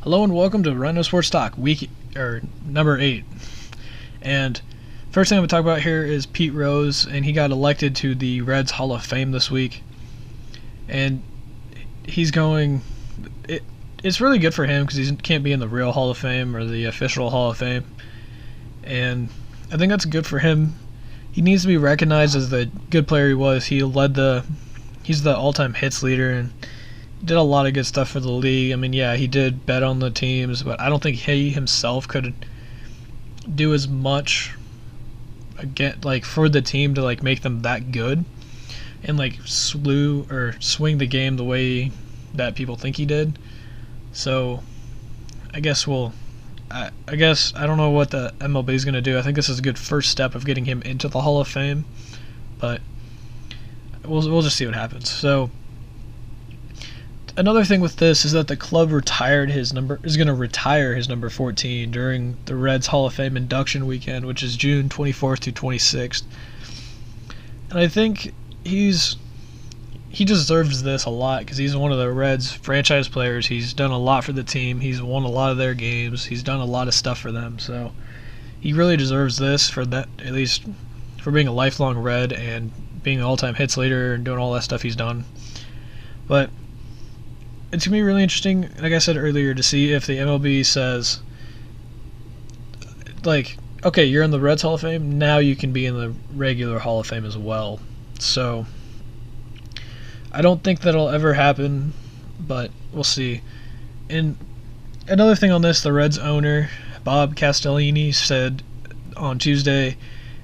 Hello and welcome to Ryno Sports Talk, number 8. And first thing I'm going to talk about here is Pete Rose, and he got elected to the Reds Hall of Fame this week. And he's going. It's really good for him because he can't be in the real Hall of Fame or the official Hall of Fame. And I think that's good for him. He needs to be recognized as the good player he was. He's the all-time hits leader and did a lot of good stuff for the league. I mean, yeah, he did bet on the teams, but I don't think he himself could do as much for the team to make them that good and swing the game the way that people think he did. So I guess I don't know what the MLB is going to do. I think this is a good first step of getting him into the Hall of Fame, but we'll just see what happens. So another thing with this is that the club is going to retire his number 14 during the Reds Hall of Fame induction weekend, which is June 24th to 26th. And I think he deserves this a lot because he's one of the Reds franchise players. He's done a lot for the team. He's won a lot of their games. He's done a lot of stuff for them. So he really deserves this for that, at least for being a lifelong Red and being an all-time hits leader and doing all that stuff he's done. But it's going to be really interesting, like I said earlier, to see if the MLB says, okay, you're in the Reds Hall of Fame, now you can be in the regular Hall of Fame as well. So I don't think that'll ever happen, but we'll see. And another thing on this, the Reds owner, Bob Castellini, said on Tuesday,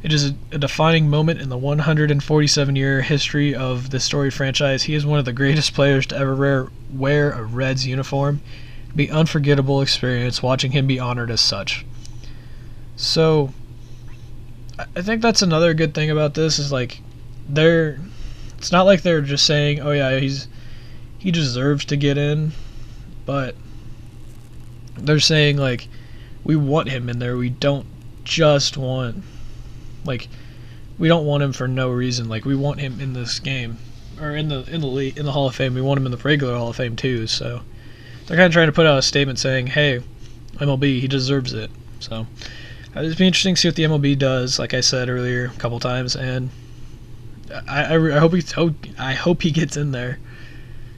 it is a defining moment in the 147-year history of the storied franchise. He is one of the greatest players to ever wear a Reds uniform. It'd be an unforgettable experience watching him be honored as such. So I think that's another good thing about this is it's not like they're just saying, oh yeah, he deserves to get in, but they're saying we want him in there. We don't just want we don't want him for no reason. We want him in this game or in the Hall of Fame. We want him in the regular Hall of Fame too. So they're kind of trying to put out a statement saying, hey, MLB, he deserves it. So it'd be interesting to see what the MLB does. Like I said earlier a couple times, and I hope he gets in there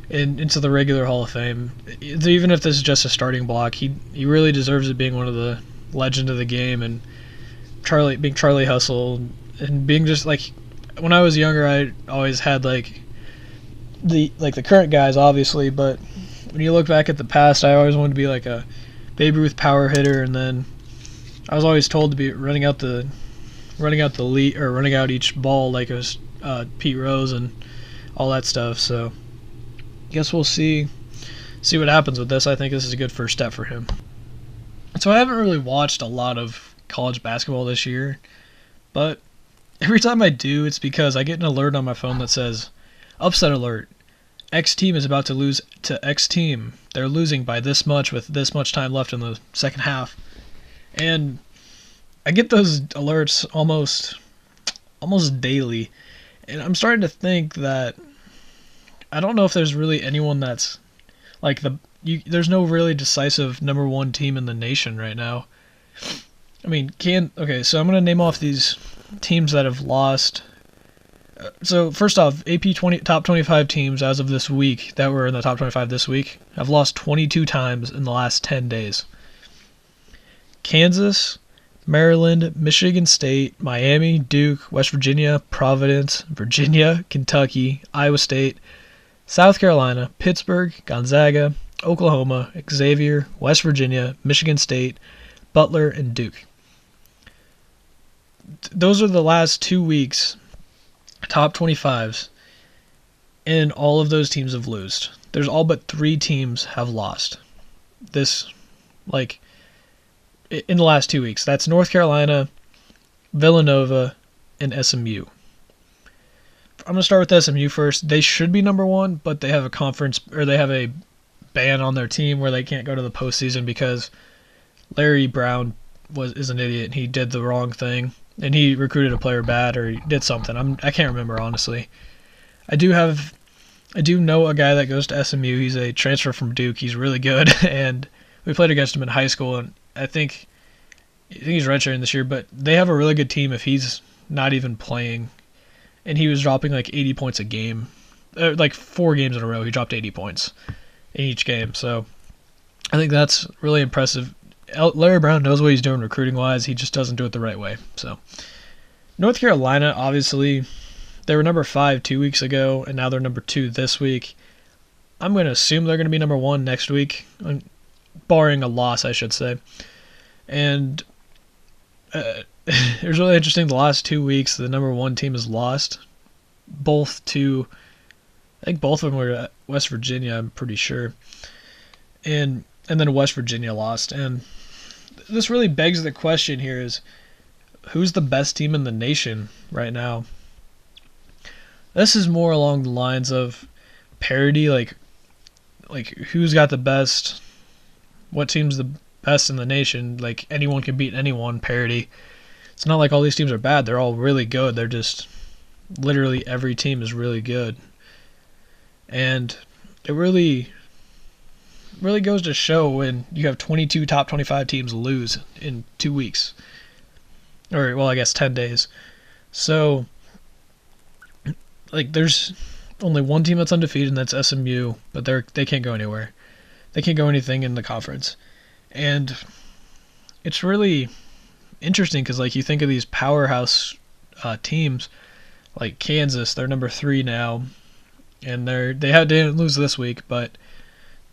into the regular Hall of Fame. Even if this is just a starting block, he really deserves it, being one of the legend of the game and being Charlie Hustle and being just when I was younger, I always had the current guys obviously, but when you look back at the past, I always wanted to be a Babe Ruth power hitter, and then I was always told to be running out the lead or running out each ball like it was Pete Rose and all that stuff. So I guess we'll see what happens with this. I think this is a good first step for him. So I haven't really watched a lot of college basketball this year, but every time I do, it's because I get an alert on my phone that says, upset alert, X team is about to lose to X team. They're losing by this much with this much time left in the second half. And I get those alerts almost daily, and I'm starting to think that I don't know if there's really anyone that's there's no really decisive number one team in the nation right now. I mean, so I'm going to name off these teams that have lost. So first off, top 25 teams as of this week that were in the top 25 this week have lost 22 times in the last 10 days. Kansas, Maryland, Michigan State, Miami, Duke, West Virginia, Providence, Virginia, Kentucky, Iowa State, South Carolina, Pittsburgh, Gonzaga, Oklahoma, Xavier, West Virginia, Michigan State, Butler, and Duke. Those are the last 2 weeks, top 25s, and all of those teams have lost. There's all but 3 teams have lost this, in the last 2 weeks. That's North Carolina, Villanova, and SMU. I'm going to start with SMU first. They should be number 1, but they have a ban on their team where they can't go to the postseason because Larry Brown is an idiot and he did the wrong thing. And he recruited a player bad, or he did something. I can't remember, honestly. I do know a guy that goes to SMU. He's a transfer from Duke. He's really good, and We played against him in high school, and I think he's redshirting this year, but they have a really good team if he's not even playing. And he was dropping like 80 points a game. Like 4 games in a row, he dropped 80 points in each game. So I think that's really impressive. Larry Brown knows what he's doing recruiting-wise. He just doesn't do it the right way. So North Carolina, obviously, they were number 5 2 weeks ago, and now they're number 2 this week. I'm going to assume they're going to be number 1 next week, barring a loss, I should say. And it was really interesting. The last 2 weeks, the number 1 team has lost. I think both of them were at West Virginia, I'm pretty sure. And then West Virginia lost. And this really begs the question here is, who's the best team in the nation right now? This is more along the lines of parity, like who's got the best, what team's the best in the nation, like anyone can beat anyone, parity. It's not like all these teams are bad, they're all really good, they're just, literally every team is really good. And it really goes to show when you have 22 top 25 teams lose in 2 weeks. Or, well, I guess 10 days. So, like, there's only one team that's undefeated, and that's SMU, but they can't go anywhere. They can't go anything in the conference. And it's really interesting because, like, you think of these powerhouse teams, like Kansas, they're number 3 now, and they didn't lose this week, but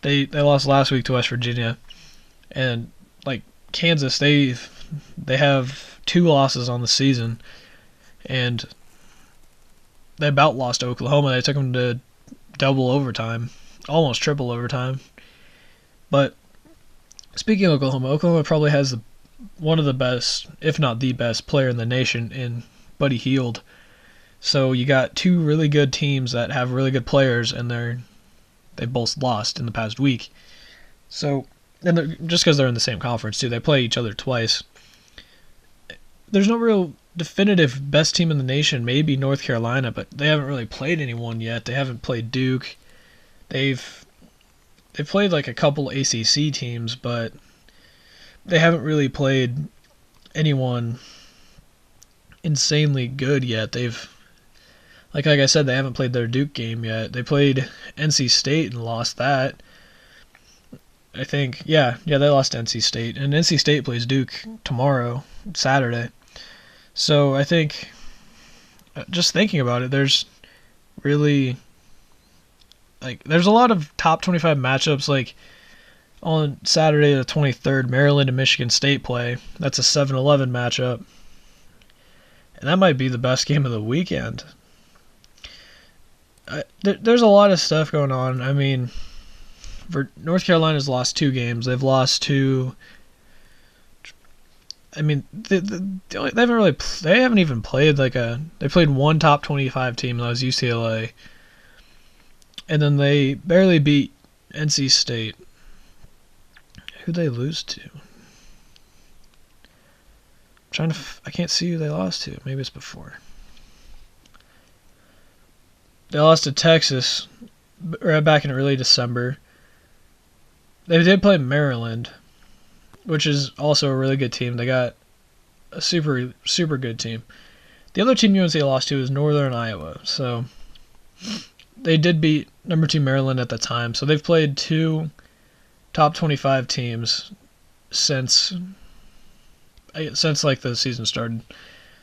they lost last week to West Virginia. And, like, Kansas, they have 2 losses on the season, and they about lost to Oklahoma. They took them to double overtime, almost triple overtime. But speaking of Oklahoma probably has one of the best, if not the best, player in the nation in Buddy Hield. So you got 2 really good teams that have really good players, and they both lost in the past week. So, and just because they're in the same conference too, they play each other twice. There's no real definitive best team in the nation. Maybe North Carolina, but they haven't really played anyone yet. They haven't played Duke. They've played like a couple ACC teams, but they haven't really played anyone insanely good yet. Like I said, they haven't played their Duke game yet. They played NC State and lost that. I think, yeah, they lost to NC State. And NC State plays Duke tomorrow, Saturday. So I think, just thinking about it, there's really, like, there's a lot of top 25 matchups. Like, on Saturday the 23rd, Maryland and Michigan State play. That's a 7-11 matchup. And that might be the best game of the weekend. There's a lot of stuff going on. I mean, North Carolina's lost 2 games. They've lost to, I mean, they haven't even played they played one top 25 team, that was UCLA. And then they barely beat NC State. Who'd they lose to? I can't see who they lost to. Maybe it's before. They lost to Texas right back in early December. They did play Maryland, which is also a really good team. They got a super, super good team. The other team UNC lost to is Northern Iowa. So they did beat number 2 Maryland at the time. So they've played 2 top 25 teams since like the season started.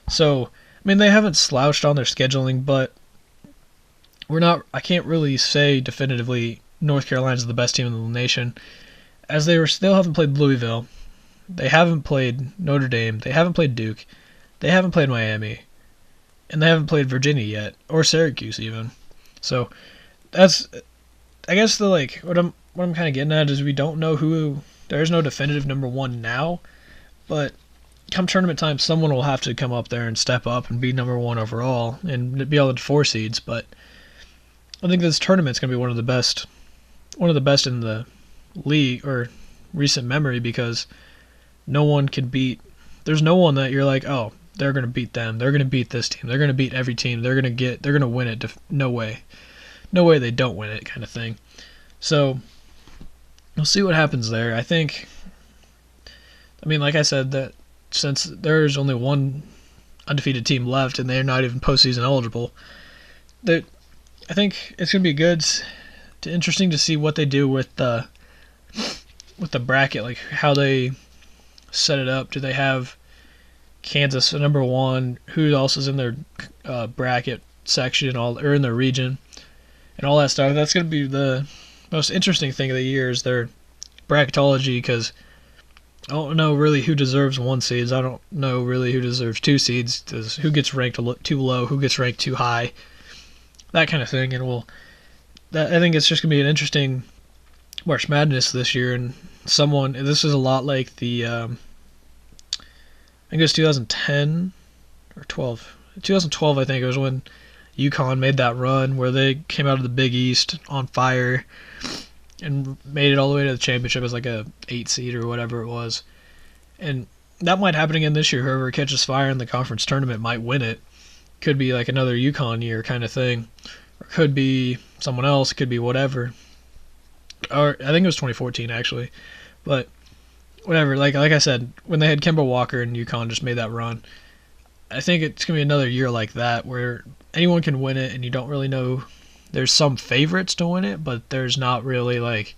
So, I mean, they haven't slouched on their scheduling, but I can't really say definitively North Carolina's the best team in the nation, as they still haven't played Louisville. They haven't played Notre Dame. They haven't played Duke. They haven't played Miami. And they haven't played Virginia yet, or Syracuse even. So that's, I guess, what I'm kind of getting at is we don't know who. There's no definitive number 1 now, but come tournament time, someone will have to come up there and step up and be number 1 overall and be all the 4 seeds. But I think this tournament's going to be one of the best in the league or recent memory, because no one can beat. There's no one that you're like, oh, they're going to beat them. They're going to beat this team. They're going to beat every team. They're going to win it. No way they don't win it, kind of thing. So we'll see what happens there. I mean, like I said, that since there's only one undefeated team left and they're not even postseason eligible, that I think it's going to be interesting to see what they do with the bracket, like how they set it up. Do they have Kansas number one? Who else is in their bracket section, or in their region, and all that stuff? That's going to be the most interesting thing of the year, is their bracketology, because I don't know really who deserves 1 seeds. I don't know really who deserves 2 seeds. Who gets ranked too low? Who gets ranked too high? That kind of thing. And I think it's just going to be an interesting March Madness this year. And this is a lot like the, I think it was 2010 or 12. 2012, I think it was when UConn made that run where they came out of the Big East on fire and made it all the way to the championship as like a 8 seed or whatever it was. And that might happen again this year. Whoever catches fire in the conference tournament might win it. Could be like another UConn year kind of thing. Or could be someone else. Could be whatever. Or I think it was 2014 actually. But whatever. Like I said, when they had Kemba Walker and UConn just made that run, I think it's going to be another year like that where anyone can win it and you don't really know. There's some favorites to win it, but there's not really like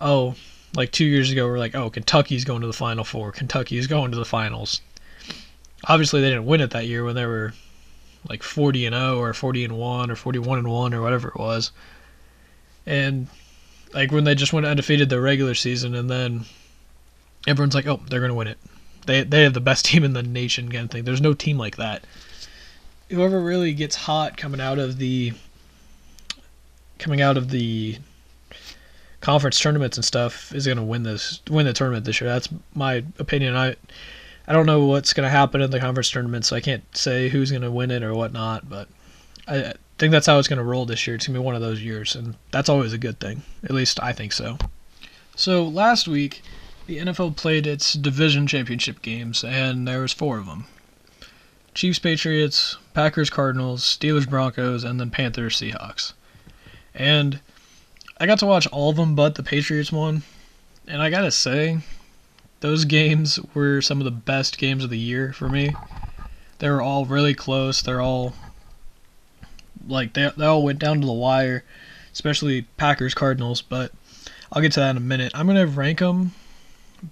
2 years ago we're like, oh, Kentucky's going to the Final Four. Kentucky's going to the finals. Obviously they didn't win it that year when they were like 40-0 or 40-1 or 41-1 or whatever it was. And like when they just went undefeated the regular season, and then everyone's like, oh, they're going to win it. They have the best team in the nation kind of thing. There's no team like that. Whoever really gets hot coming out of the conference tournaments and stuff is going to win the tournament this year. That's my opinion. I don't know what's going to happen in the conference tournament, so I can't say who's going to win it or whatnot, but I think that's how it's going to roll this year. It's going to be one of those years, and that's always a good thing. At least I think so. So last week, the NFL played its division championship games, and there was 4 of them. Chiefs, Patriots, Packers, Cardinals, Steelers, Broncos, and then Panthers, Seahawks. And I got to watch all of them but the Patriots one, and I gotta say, those games were some of the best games of the year for me. They were all really close. They're all they all went down to the wire, especially Packers, Cardinals, but I'll get to that in a minute. I'm gonna rank them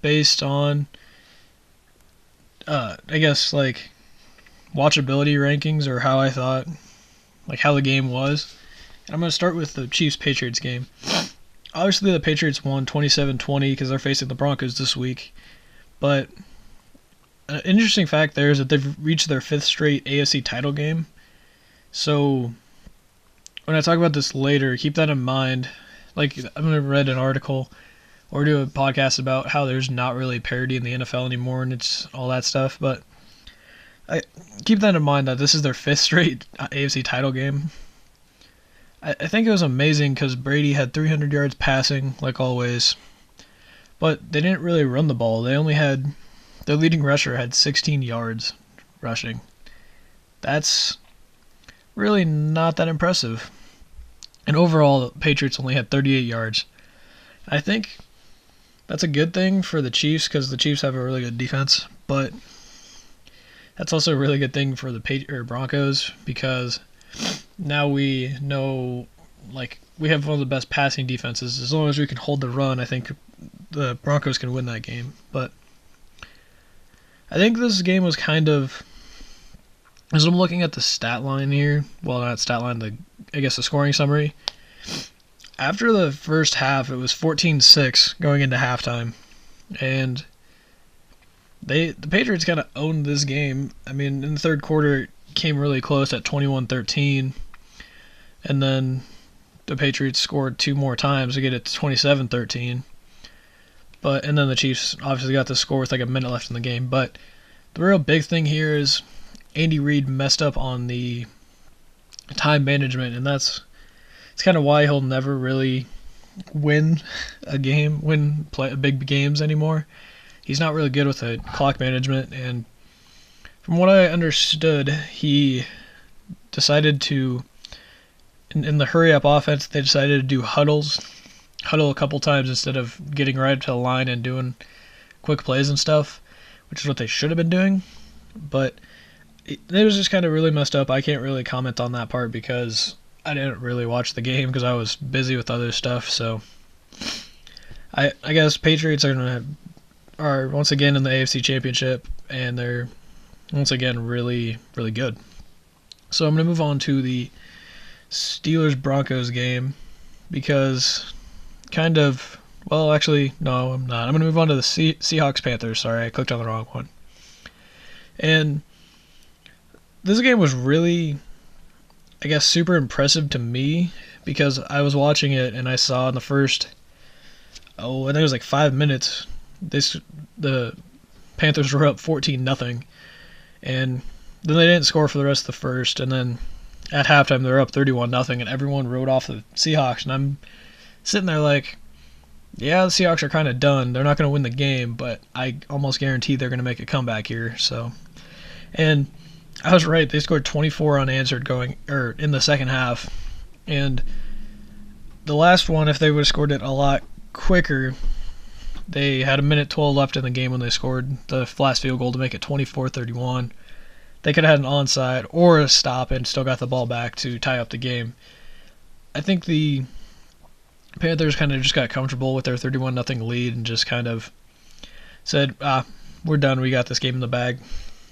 based on I guess like watchability rankings, or how I thought, like how the game was. And I'm going to start with the Chiefs-Patriots game. Obviously, the Patriots won 27-20 because they're facing the Broncos this week. But an interesting fact there is that they've reached their 5th straight AFC title game. So when I talk about this later, keep that in mind. Like, I'm going to read an article or do a podcast about how there's not really parity in the NFL anymore, and it's all that stuff. But I keep that in mind that this is their 5th straight AFC title game. I think it was amazing because Brady had 300 yards passing, like always, but they didn't really run the ball. They only had, their leading rusher had 16 yards rushing. That's really not that impressive. And overall, the Patriots only had 38 yards. I think that's a good thing for the Chiefs because the Chiefs have a really good defense, but that's also a really good thing for the Broncos because now we know, like, we have one of the best passing defenses. As long as we can hold the run, I think the Broncos can win that game. But I think this game was kind of, as I'm looking at the stat line here, well, not stat line, I guess the scoring summary. After the first half, it was 14-6 going into halftime. And the Patriots kind of owned this game. I mean, in the third quarter, came really close at 21-13, and then the Patriots scored 2 more times to get it to 27-13. And then the Chiefs obviously got the score with like a minute left in the game. But the real big thing here is Andy Reid messed up on the time management, and it's kind of why he'll never really win big games anymore. He's not really good with the clock management, and from what I understood, he decided to, in the hurry-up offense, they decided to do huddles huddle a couple times instead of getting right up to the line and doing quick plays and stuff, which is what they should have been doing. But it was just kind of really messed up. I can't really comment on that part because I didn't really watch the game because I was busy with other stuff. So I guess Patriots are once again in the AFC Championship, and they're once again really, really good. So I'm going to move on to the Steelers-Broncos game because actually, no, I'm not. I'm going to move on to the Seahawks-Panthers. Sorry, I clicked on the wrong one. And this game was really, I guess, super impressive to me because I was watching it and I saw in the first, I think it was like 5 minutes, the Panthers were up 14-0, and then they didn't score for the rest of the first, and then at halftime they were up 31-0, and everyone wrote off the Seahawks, and I'm sitting there like, yeah, the Seahawks are kind of done. They're not going to win the game, but I almost guarantee they're going to make a comeback here. And I was right. They scored 24 unanswered in the second half, and the last one, if they would have scored it a lot quicker, they had 1:12 left in the game when they scored the last field goal to make it 24-31. They could have had an onside or a stop and still got the ball back to tie up the game. I think the Panthers kind of just got comfortable with their 31-0 lead and just kind of said, we're done. We got this game in the bag.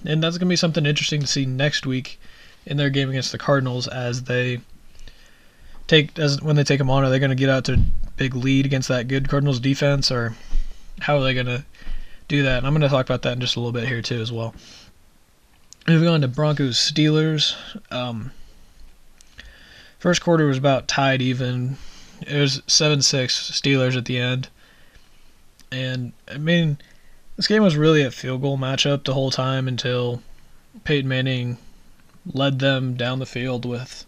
And that's going to be something interesting to see next week in their game against the Cardinals when they take them on. Are they going to get out to a big lead against that good Cardinals defense, or how are they going to do that? And I'm going to talk about that in just a little bit here too as well. Moving on to Broncos-Steelers. First quarter was about tied even. It was 7-6 Steelers at the end. And, I mean, this game was really a field goal matchup the whole time until Peyton Manning led them down the field with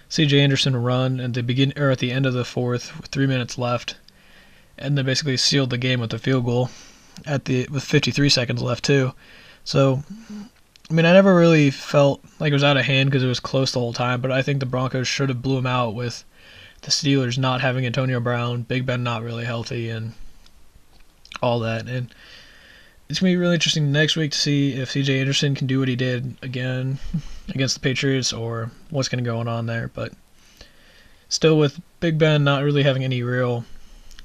C.J. Anderson run at the end of the fourth with 3 minutes left, and they basically sealed the game with a field goal with 53 seconds left too. So, I mean, I never really felt like it was out of hand because it was close the whole time, but I think the Broncos should have blew them out with the Steelers not having Antonio Brown, Big Ben not really healthy, and all that. And it's going to be really interesting next week to see if C.J. Anderson can do what he did again against the Patriots or what's going to go on there. But still, with Big Ben not really having any real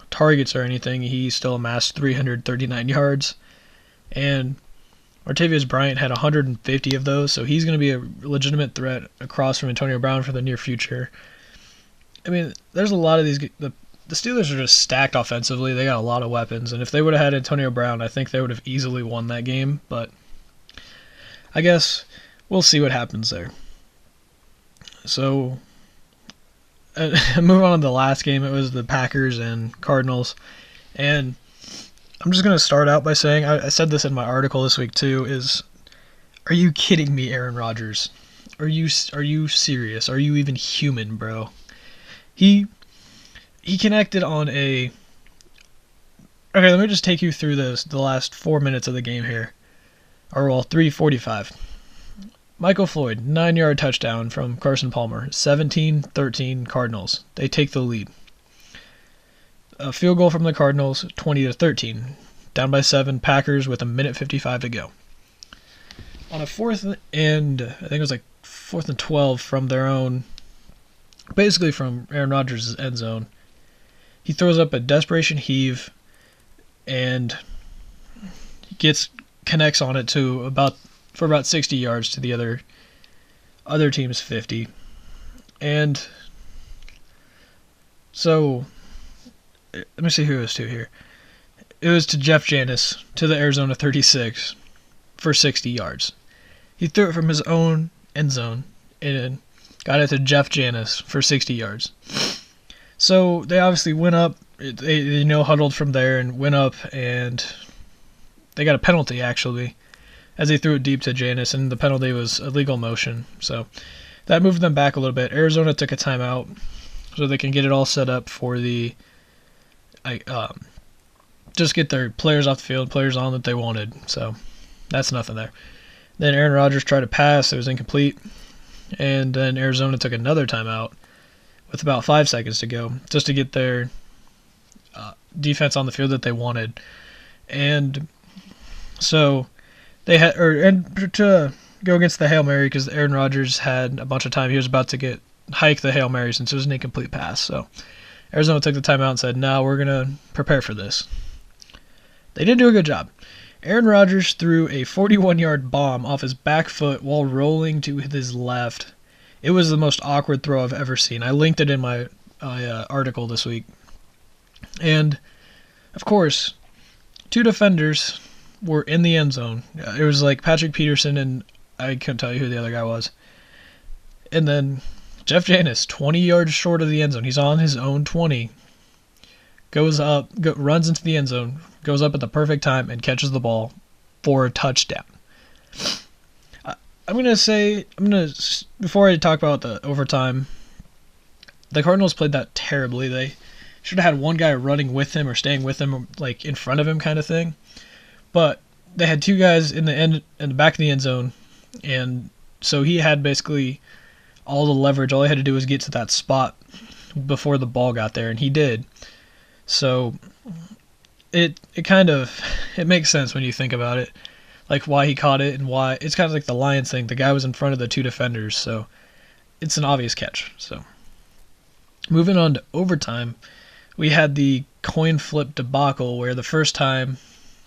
targets or anything, he still amassed 339 yards. And Martavius Bryant had 150 of those, so he's going to be a legitimate threat across from Antonio Brown for the near future. I mean, there's a lot of these. The Steelers are just stacked offensively. They got a lot of weapons, and if they would have had Antonio Brown, I think they would have easily won that game. But I guess we'll see what happens there. So, moving on to the last game, it was the Packers and Cardinals, and I'm just going to start out by saying, I said this in my article this week too, are you kidding me, Aaron Rodgers? Are you serious? Are you even human, bro? He connected on okay, let me just take you through the last 4 minutes of the game here. 3:45. Michael Floyd, 9-yard touchdown from Carson Palmer, 17-13 Cardinals. They take the lead. A field goal from the Cardinals, 20-13. Down by 7, Packers with 1:55 to go. On a 4th and, I think it was like 4th and 12 from their own, basically from Aaron Rodgers' end zone, he throws up a desperation heave and connects on it for about 60 yards to the other team's 50. And so, let me see who it was to here. It was to Jeff Janis, to the Arizona 36, for 60 yards. He threw it from his own end zone and got it to Jeff Janis for 60 yards. So they obviously went up. They huddled from there and went up, and they got a penalty, actually, as they threw it deep to Janis, and the penalty was illegal motion. So that moved them back a little bit. Arizona took a timeout so they can get it all set up for just get their players off the field, players on that they wanted. So that's nothing there. Then Aaron Rodgers tried to pass. It was incomplete. And then Arizona took another timeout with about 5 seconds to go just to get their defense on the field that they wanted. And so they had, and to go against the Hail Mary, because Aaron Rodgers had a bunch of time. He was about to hike the Hail Mary since it was an incomplete pass. So Arizona took the timeout and said, no, we're going to prepare for this. They did do a good job. Aaron Rodgers threw a 41-yard bomb off his back foot while rolling to his left. It was the most awkward throw I've ever seen. I linked it in my article this week. And, of course, two defenders were in the end zone. It was like Patrick Peterson and I couldn't tell you who the other guy was. And then Jeff Janis, 20 yards short of the end zone. He's on his own 20. Goes up, runs into the end zone, goes up at the perfect time, and catches the ball for a touchdown. Before I talk about the overtime, the Cardinals played that terribly. They should have had one guy running with him or staying with him, like in front of him kind of thing. But they had two guys in the back of the end zone, and so he had basically all the leverage. All he had to do was get to that spot before the ball got there, and he did. So it makes sense when you think about it, like why he caught it and why. It's kind of like the Lions thing. The guy was in front of the two defenders, so it's an obvious catch. So moving on to overtime, we had the coin flip debacle where the first time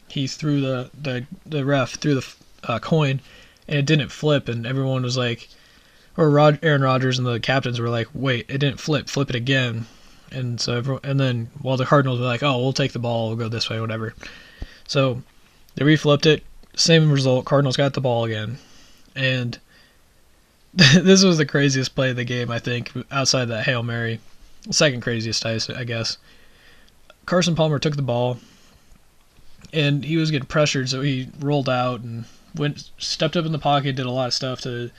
he threw the ref threw the coin and it didn't flip, and everyone was like, Aaron Rodgers and the captains were like, wait, it didn't flip it again. And so, and then while the Cardinals were like, oh, we'll take the ball, we'll go this way, whatever. So they reflipped it, same result. Cardinals got the ball again, and this was the craziest play of the game, I think, outside that Hail Mary. Second craziest, I guess. Carson Palmer took the ball, and he was getting pressured, so he rolled out and stepped up in the pocket, did a lot of stuff to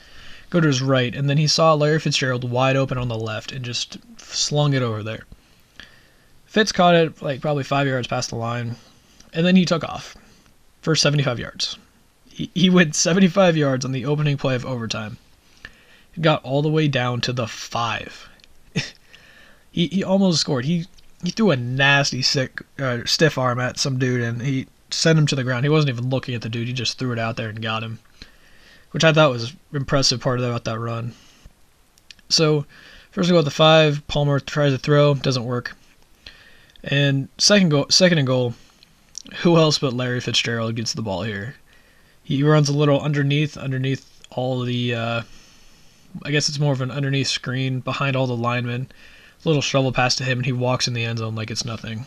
go to his right, and then he saw Larry Fitzgerald wide open on the left and just slung it over there. Fitz caught it like probably 5 yards past the line, and then he took off for 75 yards. He went 75 yards on the opening play of overtime. He got all the way down to the 5. He almost scored. He threw a nasty stiff arm at some dude, and he sent him to the ground. He wasn't even looking at the dude. He just threw it out there and got him, which I thought was impressive part about that run. So, first we go with the 5. Palmer tries to throw, doesn't work. And second and goal, who else but Larry Fitzgerald gets the ball here? He runs a little underneath all the, I guess it's more of an underneath screen behind all the linemen. A little shovel pass to him, and he walks in the end zone like it's nothing.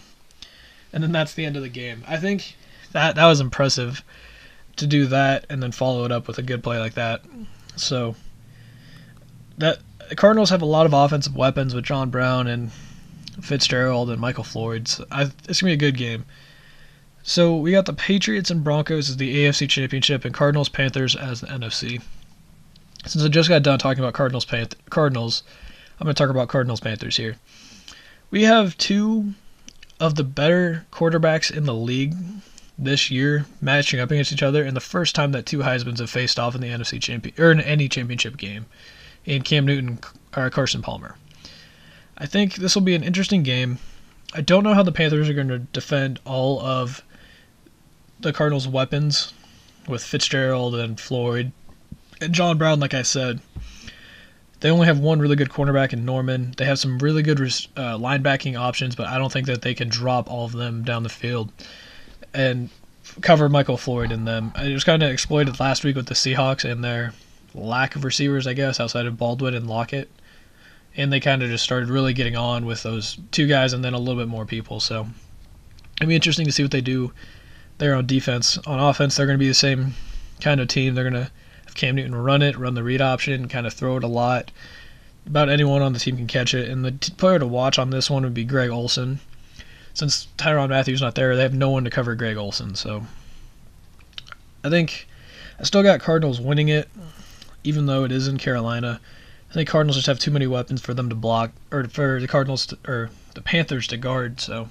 And then that's the end of the game. I think that was impressive to do that and then follow it up with a good play like that. So the Cardinals have a lot of offensive weapons with John Brown and Fitzgerald and Michael Floyd. So it's going to be a good game. So we got the Patriots and Broncos as the AFC Championship and Cardinals-Panthers as the NFC. Since I just got done talking about Cardinals, I'm going to talk about Cardinals-Panthers here. We have two of the better quarterbacks in the league this year matching up against each other, and the first time that two Heismans have faced off in the NFC in any championship game, in Cam Newton or Carson Palmer. I think this will be an interesting game. I don't know how the Panthers are going to defend all of the Cardinals' weapons with Fitzgerald and Floyd and John Brown. Like I said, they only have one really good cornerback in Norman. They have some really good linebacking options, but I don't think that they can drop all of them down the field and cover Michael Floyd in them. It was kind of exploited last week with the Seahawks and their lack of receivers, I guess, outside of Baldwin and Lockett. And they kind of just started really getting on with those two guys and then a little bit more people. So it'll be interesting to see what they do there on defense. On offense, they're going to be the same kind of team. They're going to have Cam Newton run the read option, kind of throw it a lot. About anyone on the team can catch it. And the player to watch on this one would be Greg Olsen. Since Tyrann Mathieu's not there, they have no one to cover Greg Olsen. So I think I still got Cardinals winning it, even though it is in Carolina. I think Cardinals just have too many weapons for them to block, or for the Panthers to guard. So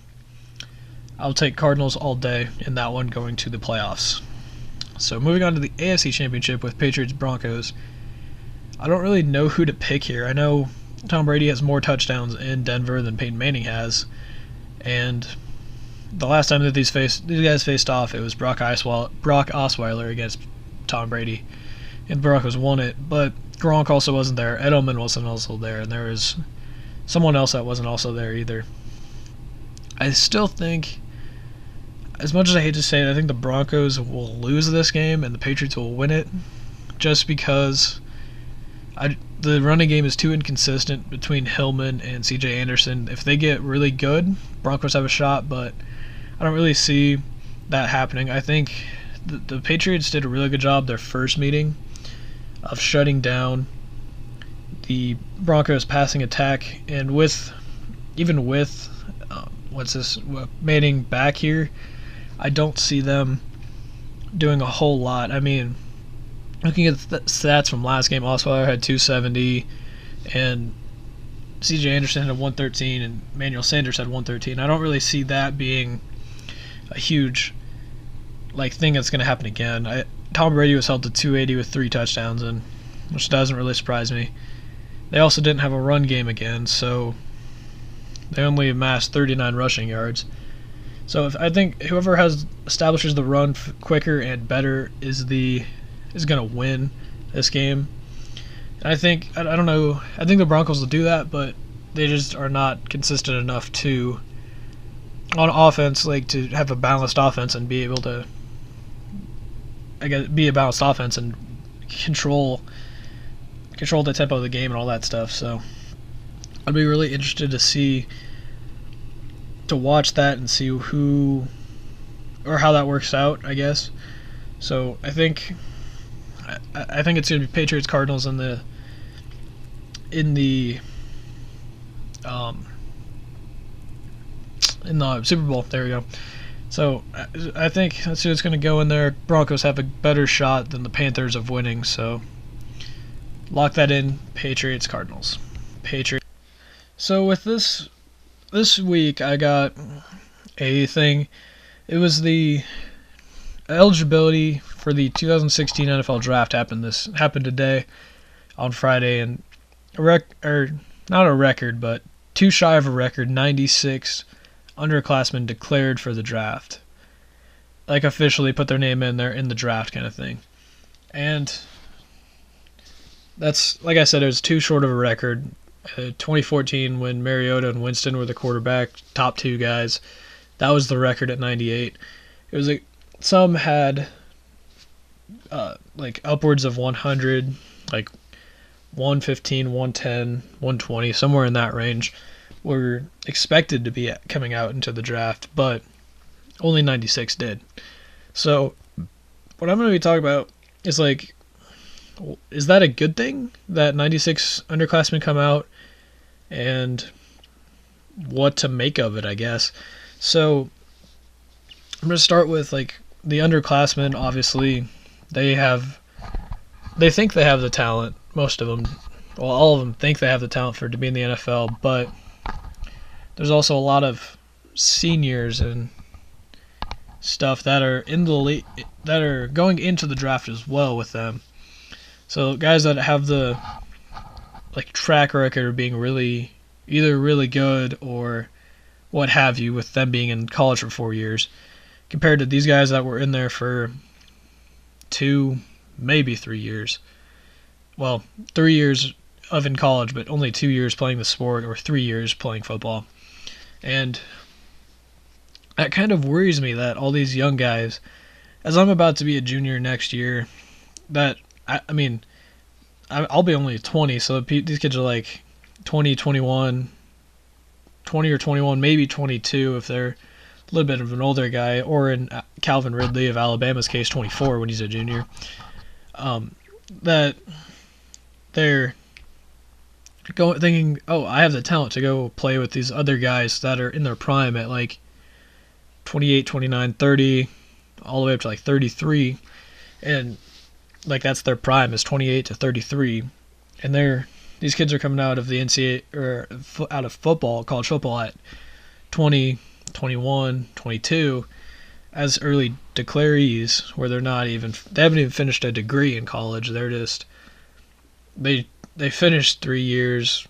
I'll take Cardinals all day in that one going to the playoffs. So moving on to the AFC Championship with Patriots Broncos. I don't really know who to pick here. I know Tom Brady has more touchdowns in Denver than Peyton Manning has. And the last time that these guys faced off, it was Brock Osweiler against Tom Brady, and the Broncos won it. But Gronk also wasn't there. Edelman wasn't also there, and there was someone else that wasn't also there either. I still think, as much as I hate to say it, I think the Broncos will lose this game and the Patriots will win it, just because the running game is too inconsistent between Hillman and C.J. Anderson. If they get really good, Broncos have a shot, but I don't really see that happening. I think the Patriots did a really good job their first meeting of shutting down the Broncos' passing attack, and even with Manning back here, I don't see them doing a whole lot. I mean, looking at the stats from last game, Osweiler had 270, and C.J. Anderson had 113, and Emmanuel Sanders had 113. I don't really see that being a huge thing that's going to happen again. Tom Brady was held to 280 with 3 touchdowns, and which doesn't really surprise me. They also didn't have a run game again, so they only amassed 39 rushing yards. So I think whoever establishes the run quicker and better is going to win this game. And I think I don't know. I think the Broncos will do that, but they just are not consistent enough to on offense, to have a balanced offense and be able to be a balanced offense and control the tempo of the game and all that stuff. So I'd be really interested to watch that and see who or how that works out, I guess. So I think it's going to be Patriots Cardinals in the Super Bowl. There we go. So I think that's who it's going to go in there. Broncos have a better shot than the Panthers of winning, so lock that in. Patriots Cardinals. Patriots. So with this week, I got a thing. It was the eligibility for the 2016 NFL Draft happened today on Friday, and not a record, but too shy of a record. 96 underclassmen declared for the draft, officially put their name in there in the draft kind of thing. And that's, like I said, it was too short of a record. 2014, when Mariota and Winston were the quarterback, top 2 guys, that was the record at 98. It was some had upwards of 100, 115, 110, 120, somewhere in that range, were expected to be coming out into the draft, but only 96 did. So what I'm going to be talking about is that a good thing that 96 underclassmen come out, and what to make of it, I guess. So I'm going to start with the underclassmen. Obviously, they think they have the talent. Most of them, all of them think they have the talent to be in the NFL, but there's also a lot of seniors and stuff that are in the league, that are going into the draft as well with them. So guys that have the track record of being either really good or what have you, with them being in college for 4 years, compared to these guys that were in there for 2, maybe 3 years. Well, 3 years of in college, but only 2 years playing the sport, or 3 years playing football. And that kind of worries me that all these young guys, as I'm about to be a junior next year, that I'll be only 20, so these kids are 20, 21, 20 or 21, maybe 22 if they're a little bit of an older guy, or in Calvin Ridley of Alabama's case, 24 when he's a junior. That they're thinking, oh, I have the talent to go play with these other guys that are in their prime at 28, 29, 30, all the way up to 33, and that's their prime, is 28 to 33, and these kids are coming out of the NCAA or out of football, college football, at 20, 21, 22 as early declarees, where they haven't even finished a degree in college. They're just they finished 3 years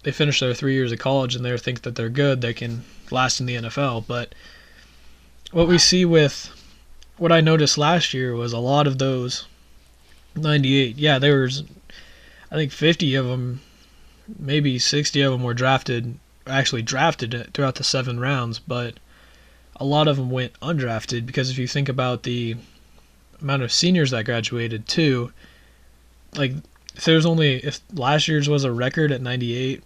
they finish their 3 years of college and they think that they're good, they can last in the NFL. But what we see with what I noticed last year was a lot of those 98. Yeah, there was, I think 50 of them, maybe 60 of them were actually drafted throughout the 7 rounds, but a lot of them went undrafted because if you think about the amount of seniors that graduated too, like if last year's was a record at 98,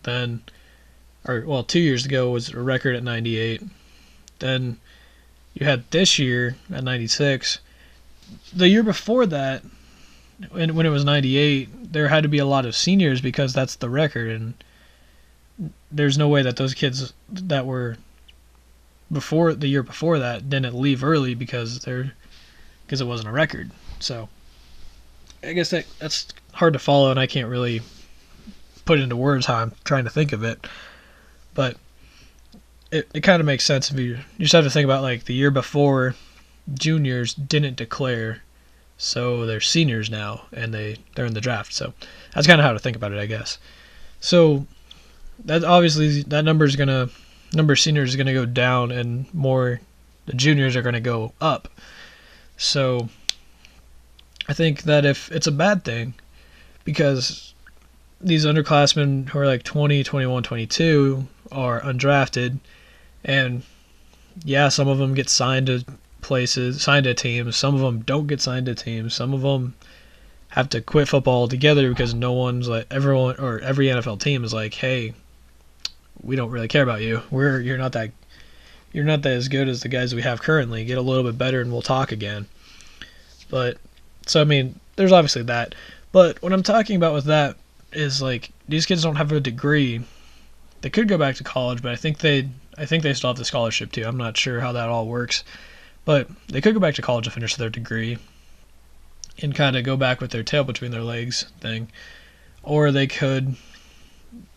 then, or well, 2 years ago was a record at 98, then you had this year at 96. The year before that, when it was 98, there had to be a lot of seniors because that's the record, and there's no way that those kids that were before the year before that didn't leave early because it wasn't a record. So I guess that's hard to follow, and I can't really put into words how I'm trying to think of it. But it kind of makes sense if you just have to think about like the year before, juniors didn't declare, so they're seniors now and they're in the draft. So that's kind of how to think about it, I guess. So that obviously that number of seniors is gonna go down, and the juniors are gonna go up. So I think that if it's a bad thing, because these underclassmen who are like 20, 21, 22 are undrafted, and yeah, some of them get signed to teams, some of them don't get signed to teams, some of them have to quit football altogether because no one's like, every NFL team is like, hey, we don't really care about you. You're not that as good as the guys we have currently. Get a little bit better and we'll talk again. But so I mean, there's obviously that. But what I'm talking about with that is like these kids don't have a degree. They could go back to college, but I think they still have the scholarship too. I'm not sure how that all works. But they could go back to college to finish their degree and kind of go back with their tail between their legs thing. Or they could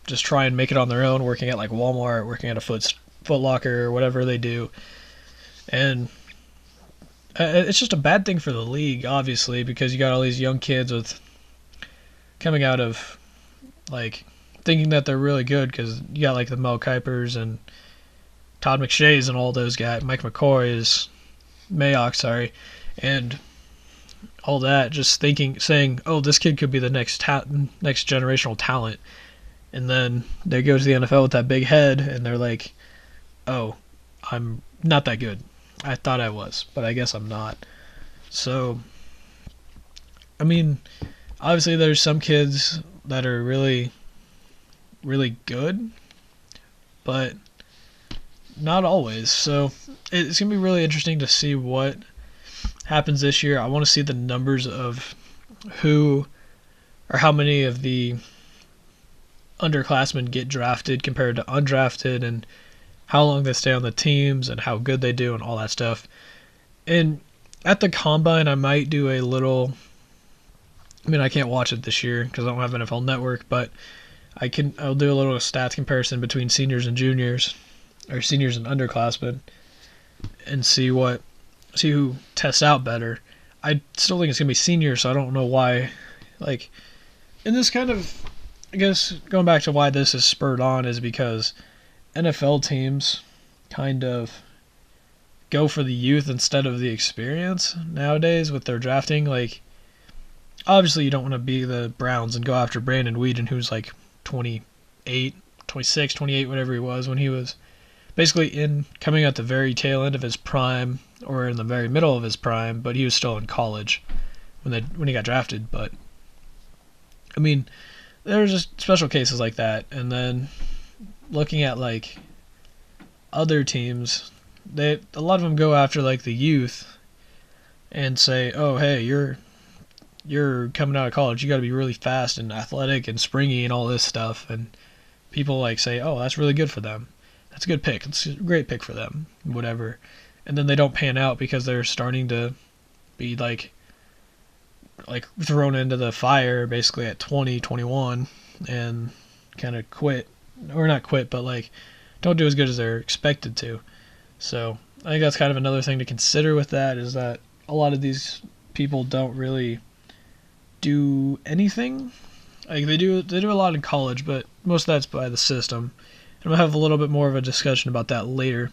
just try and make it on their own, working at like Walmart, working at a Foot Locker, or whatever they do. And it's just a bad thing for the league, obviously, because you got all these young kids coming out of like thinking that they're really good, because you got like the Mel Kipers and Todd McShays and all those guys, Mike McCoy's, Mayock, sorry, and all that, just saying, oh, this kid could be the next generational talent. And then they go to the NFL with that big head, and they're like, oh, I'm not that good. I thought I was, but I guess I'm not. So, I mean, obviously there's some kids that are really, really good, but not always. So it's going to be really interesting to see what happens this year. I want to see the numbers of how many of the underclassmen get drafted compared to undrafted, and how long they stay on the teams and how good they do and all that stuff. And at the combine, I might do a little, I mean, I can't watch it this year because I don't have NFL Network, but I'll do a little stats comparison between seniors and juniors, or seniors and underclassmen, and see who tests out better. I still think it's going to be seniors, so I don't know why. Like, and this kind of, I guess, going back to why this is spurred on is because NFL teams kind of go for the youth instead of the experience nowadays with their drafting. Like, obviously you don't want to be the Browns and go after Brandon Weeden, who's like 28, 26, 28, whatever he was, when he was basically coming at the very tail end of his prime, or in the very middle of his prime, but he was still in college when he got drafted. But I mean, there's just special cases like that. And then looking at like other teams, a lot of them go after like the youth and say, oh, hey, you're coming out of college, you got to be really fast and athletic and springy and all this stuff. And people like say, oh, that's really good for them. That's a good pick. It's a great pick for them, whatever. And then they don't pan out because they're starting to be like thrown into the fire basically at 20, 21, and kind of quit, or not quit, but like don't do as good as they're expected to. So I think that's kind of another thing to consider with that, is that a lot of these people don't really do anything Like they do a lot in college, but most of that's by the system. And we'll have a little bit more of a discussion about that later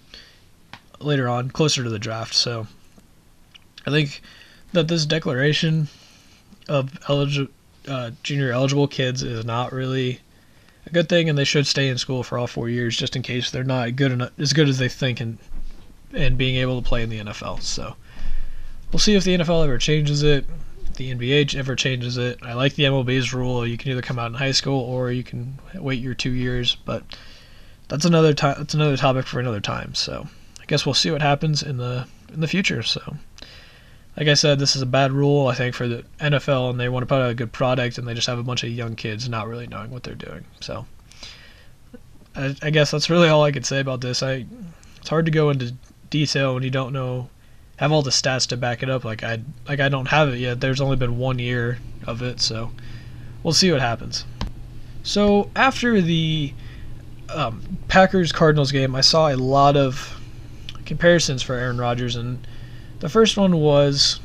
on, closer to the draft. So I think that this declaration of junior eligible kids is not really a good thing, and they should stay in school for all 4 years just in case they're not as good as they think and being able to play in the NFL. So we'll see if the NFL ever changes it, if the NBA ever changes it. I like the MLB's rule. You can either come out in high school or you can wait your 2 years, but that's another time. That's another topic for another time. So I guess we'll see what happens in the future. So like I said, this is a bad rule, I think, for the NFL, and they want to put out a good product, and they just have a bunch of young kids not really knowing what they're doing. So I guess that's really all I could say about this. It's hard to go into detail when you don't have all the stats to back it up. Like I don't have it yet. There's only been 1 year of it, so we'll see what happens. So after the Packers-Cardinals game, I saw a lot of comparisons for Aaron Rodgers, and the first one was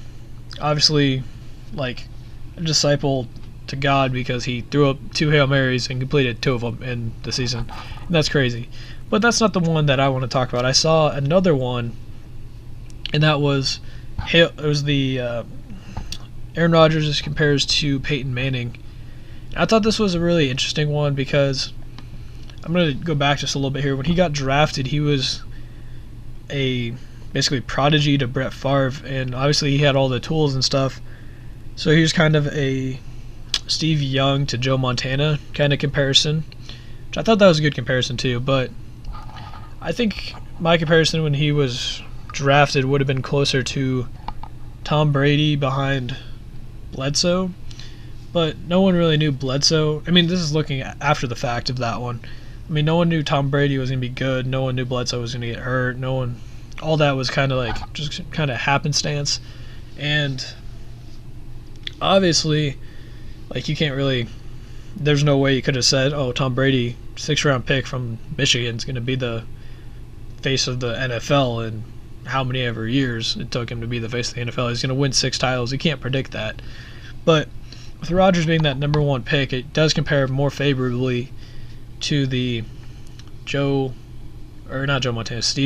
obviously like a disciple to God because he threw up 2 Hail Marys and completed 2 of them in the season. And that's crazy. But that's not the one that I want to talk about. I saw another one, and that was the Aaron Rodgers compares to Peyton Manning. I thought this was a really interesting one because I'm going to go back just a little bit here. When he got drafted, he was a basically prodigy to Brett Favre, and obviously he had all the tools and stuff. So he was kind of a Steve Young to Joe Montana kind of comparison, which I thought that was a good comparison too. But I think my comparison when he was drafted would have been closer to Tom Brady behind Bledsoe, but no one really knew Bledsoe. I mean, this is looking after the fact of that one. I mean, no one knew Tom Brady was going to be good. No one knew Bledsoe was going to get hurt. All that was kind of like just kind of happenstance. And obviously, like, you can't really, there's no way you could have said, oh, Tom Brady, 6th-round pick from Michigan, is going to be the face of the NFL in how many ever years it took him to be the face of the NFL. He's going to win 6 titles. You can't predict that. But with Rodgers being that number 1 pick, it does compare more favorably to the Steve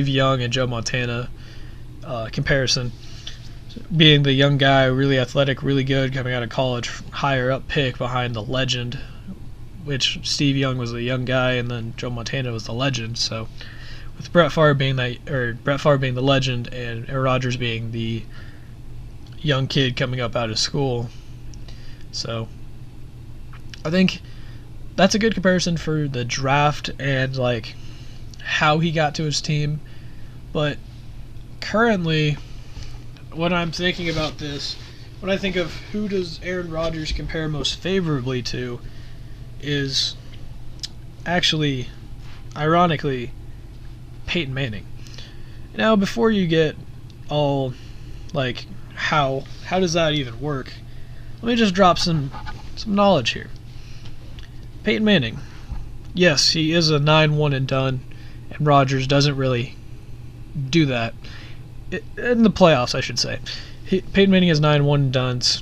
Young and Joe Montana comparison. Being the young guy, really athletic, really good, coming out of college, higher up pick behind the legend, which Steve Young was the young guy, and then Joe Montana was the legend. So with Brett Favre being the legend, and Aaron Rodgers being the young kid coming up out of school, so I think that's a good comparison for the draft and like how he got to his team. But currently, when I'm thinking about this, when I think of who does Aaron Rodgers compare most favorably to, is actually, ironically, Peyton Manning. Now, before you get all like how does that even work, let me just drop some knowledge here. Peyton Manning, yes, he is a 9-1 and done, and Rodgers doesn't really do that. In the playoffs, I should say. Peyton Manning has 9 and dones.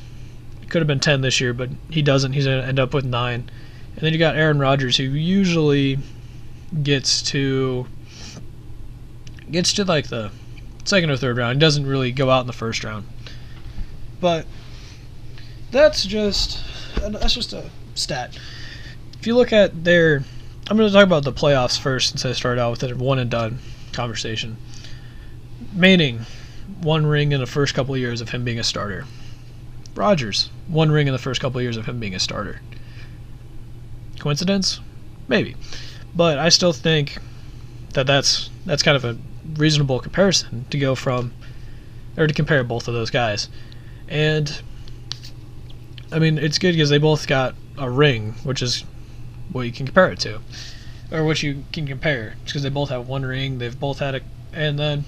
Could have been 10 this year, but he doesn't. He's going to end up with 9. And then you got Aaron Rodgers, who usually gets to like the second or third round. He doesn't really go out in the first round. But that's just a stat. If you look at I'm going to talk about the playoffs first since I started out with a 1 and done conversation. Manning, 1 ring in the first couple of years of him being a starter. Rodgers, 1 ring in the first couple of years of him being a starter. Coincidence? Maybe. But I still think that's kind of a reasonable comparison to go from, or to compare both of those guys. And I mean, it's good because they both got a ring, which is what you can compare it to, or what you can compare. It's because they both have 1 ring. They've both had and then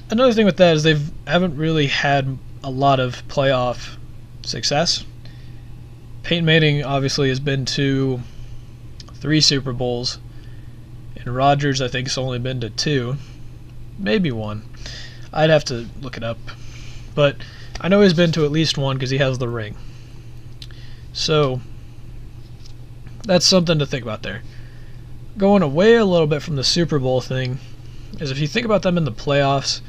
another thing with that is they haven't really had a lot of playoff success. Peyton Manning obviously has been to 3 Super Bowls, and Rodgers I think has only been to 2, maybe 1. I'd have to look it up, but I know he's been to at least 1 because he has the ring. So that's something to think about there. Going away a little bit from the Super Bowl thing is if you think about them in the playoffs,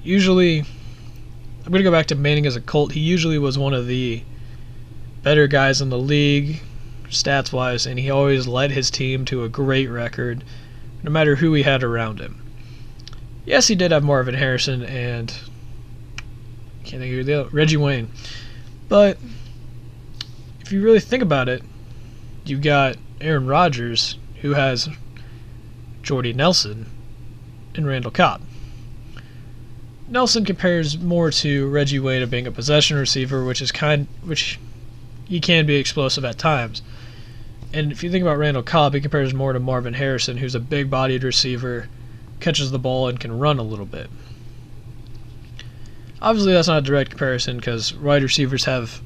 usually, I'm going to go back to Manning as a Colt. He usually was one of the better guys in the league, stats-wise, and he always led his team to a great record, no matter who he had around him. Yes, he did have Marvin Harrison and can't think of the other, Reggie Wayne. But if you really think about it, you've got Aaron Rodgers, who has Jordy Nelson and Randall Cobb. Nelson compares more to Reggie Wayne of being a possession receiver, which he can be explosive at times. And if you think about Randall Cobb, he compares more to Marvin Harrison, who's a big-bodied receiver, catches the ball, and can run a little bit. Obviously, that's not a direct comparison because wide receivers have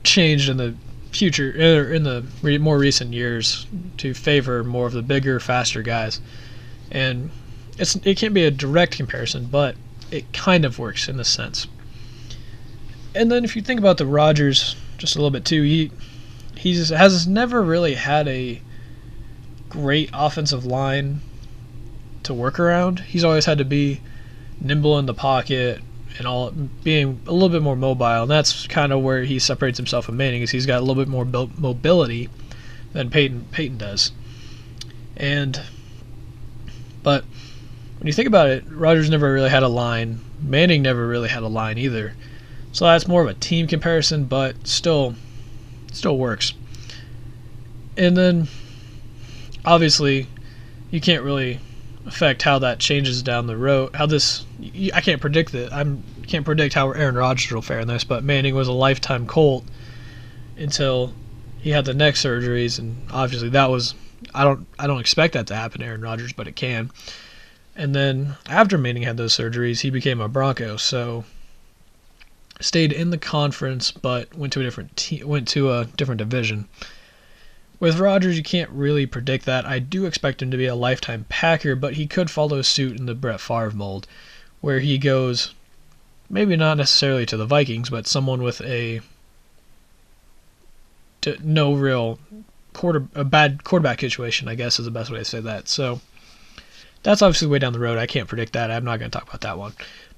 changed in the future, in the more recent years, to favor more of the bigger, faster guys. And it can't be a direct comparison, but it kind of works in this sense. And then if you think about the Rodgers just a little bit too, he has never really had a great offensive line to work around. He's always had to be nimble in the pocket and all, being a little bit more mobile, and that's kind of where he separates himself from Manning, is he's got a little bit more mobility than Peyton does. But when you think about it, Rodgers never really had a line. Manning never really had a line either. So that's more of a team comparison, but still works. And then, obviously, you can't really affect how that changes down the road. I can't predict it. I can't predict how Aaron Rodgers will fare in this, but Manning was a lifetime Colt until he had the neck surgeries, and obviously that was, I don't expect that to happen to Aaron Rodgers, but it can. And then after Manning had those surgeries, he became a Bronco, so stayed in the conference, but went to a different division. With Rodgers, you can't really predict that. I do expect him to be a lifetime Packer, but he could follow suit in the Brett Favre mold, where he goes, maybe not necessarily to the Vikings, but someone with a bad quarterback situation, I guess is the best way to say that. So that's obviously way down the road. I can't predict that. I'm not going to talk about that one.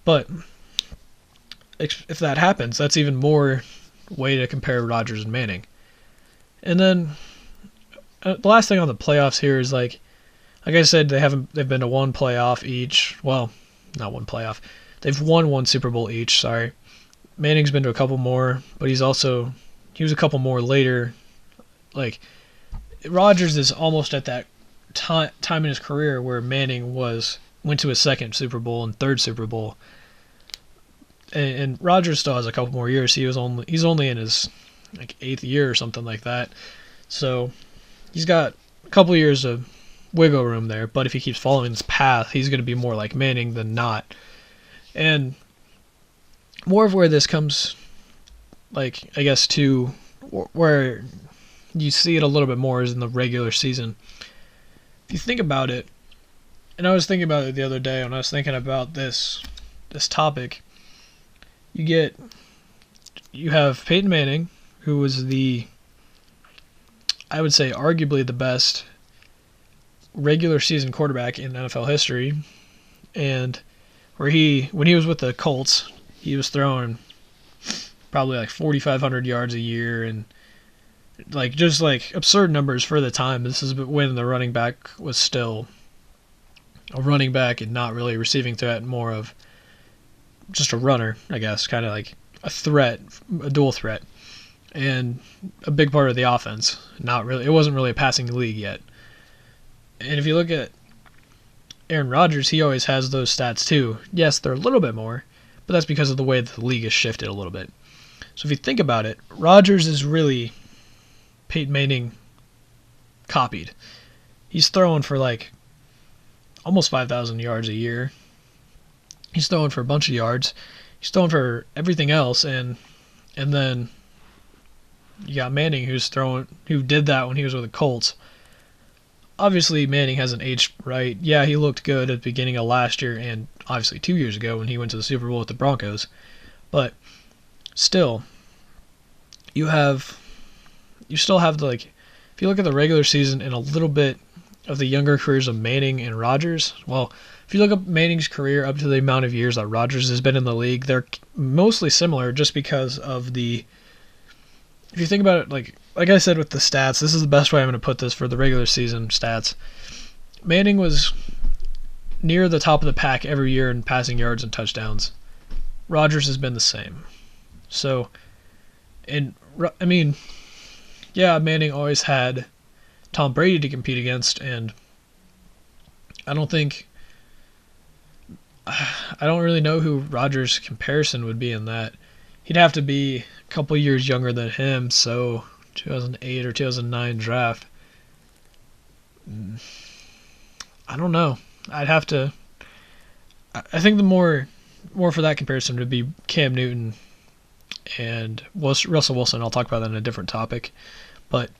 But if that happens, that's even more way to compare Rodgers and Manning. And then the last thing on the playoffs here is like I said, they've been to one playoff each. Well, not one playoff. They've won one Super Bowl each. Sorry, Manning's been to a couple more, but he was a couple more later. Like Rodgers is almost at that time in his career where Manning went to his second Super Bowl and third Super Bowl. And Rodgers still has a couple more years. He's only in his like 8th year or something like that. So he's got a couple years of wiggle room there. But if he keeps following this path, he's going to be more like Manning than not. And more of where this comes, like I guess to where you see it a little bit more is in the regular season. If you think about it, and I was thinking about it the other day when I was thinking about this topic. You have Peyton Manning, who was I would say arguably the best regular season quarterback in NFL history, and when he was with the Colts, he was throwing probably like 4,500 yards a year and just absurd numbers for the time. This is when the running back was still a running back and not really receiving threat, more of just a runner, I guess, kind of like a threat, a dual threat, and a big part of the offense. It wasn't really a passing league yet. And if you look at Aaron Rodgers, he always has those stats too. Yes, they're a little bit more, but that's because of the way that the league has shifted a little bit. So if you think about it, Rodgers is really Peyton Manning copied. He's throwing for almost 5,000 yards a year. He's throwing for a bunch of yards. He's throwing for everything else, and then you got Manning who did that when he was with the Colts. Obviously, Manning hasn't aged right. Yeah, he looked good at the beginning of last year and obviously 2 years ago when he went to the Super Bowl with the Broncos. But still, you still have if you look at the regular season and a little bit of the younger careers of Manning and Rodgers, well, if you look up Manning's career up to the amount of years that Rodgers has been in the league, they're mostly similar just because of the. If you think about it, like I said with the stats, this is the best way I'm going to put this for the regular season stats. Manning was near the top of the pack every year in passing yards and touchdowns. Rodgers has been the same. So, I mean, yeah, Manning always had Tom Brady to compete against, and I don't really know who Rodgers' comparison would be in that. He'd have to be a couple years younger than him, so 2008 or 2009 draft. I don't know. I'd have to. I think the more for that comparison would be Cam Newton and Russell Wilson. I'll talk about that in a different topic, but